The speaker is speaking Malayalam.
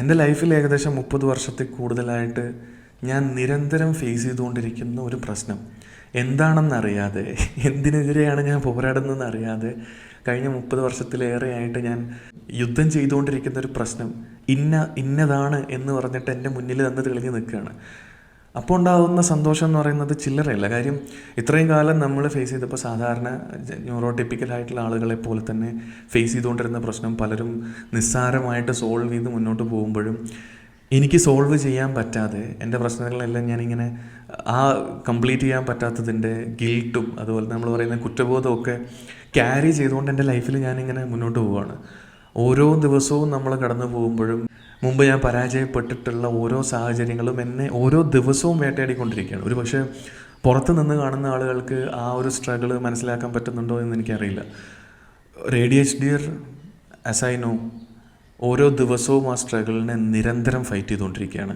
എൻ്റെ ലൈഫിൽ ഏകദേശം 30 വർഷത്തിൽ കൂടുതലായിട്ട് ഞാൻ നിരന്തരം ഫേസ് ചെയ്തുകൊണ്ടിരിക്കുന്ന ഒരു പ്രശ്നം എന്താണെന്നറിയാതെ, എന്തിനെതിരെയാണ് ഞാൻ പോരാടുന്നതെന്ന് അറിയാതെ കഴിഞ്ഞ 30 വർഷത്തിലേറെയായിട്ട് ഞാൻ യുദ്ധം ചെയ്തുകൊണ്ടിരിക്കുന്ന ഒരു പ്രശ്നം ഇന്നതാണ് എന്ന് പറഞ്ഞിട്ട് എൻ്റെ മുന്നിൽ തന്നെ തെളിഞ്ഞ് നിൽക്കുകയാണ്. അപ്പോൾ ഉണ്ടാകുന്ന സന്തോഷം എന്ന് പറയുന്നത് ചില്ലറയല്ല. കാര്യം ഇത്രയും കാലം നമ്മൾ ഫേസ് ചെയ്തപ്പോൾ സാധാരണ ന്യൂറോട്ടിപ്പിക്കലായിട്ടുള്ള ആളുകളെ പോലെ തന്നെ ഫേസ് ചെയ്തുകൊണ്ടിരുന്ന പ്രശ്നം പലരും നിസ്സാരമായിട്ട് സോൾവ് ചെയ്ത് മുന്നോട്ട് പോകുമ്പോഴും എനിക്ക് സോൾവ് ചെയ്യാൻ പറ്റാതെ എൻ്റെ പ്രശ്നങ്ങളെല്ലാം ഞാനിങ്ങനെ കംപ്ലീറ്റ് ചെയ്യാൻ പറ്റാത്തതിൻ്റെ ഗിൽട്ടും അതുപോലെ നമ്മൾ പറയുന്ന കുറ്റബോധമൊക്കെ ക്യാരി ചെയ്തുകൊണ്ട് എൻ്റെ ലൈഫിൽ ഞാനിങ്ങനെ മുന്നോട്ട് പോവുകയാണ്. ഓരോ ദിവസവും നമ്മൾ കടന്നു പോകുമ്പോഴും മുമ്പ് ഞാൻ പരാജയപ്പെട്ടിട്ടുള്ള ഓരോ സാഹചര്യങ്ങളും എന്നെ ഓരോ ദിവസവും വേട്ടയാടിക്കൊണ്ടിരിക്കുകയാണ്. ഒരു പക്ഷേ പുറത്ത് നിന്ന് കാണുന്ന ആളുകൾക്ക് ആ ഒരു സ്ട്രഗിൾ മനസ്സിലാക്കാൻ പറ്റുന്നുണ്ടോ എന്ന് എനിക്കറിയില്ല. ADHD ആസ് ഐ നോ ഓരോ ദിവസവും ആ സ്ട്രഗിളിനെ നിരന്തരം ഫൈറ്റ് ചെയ്തുകൊണ്ടിരിക്കുകയാണ്.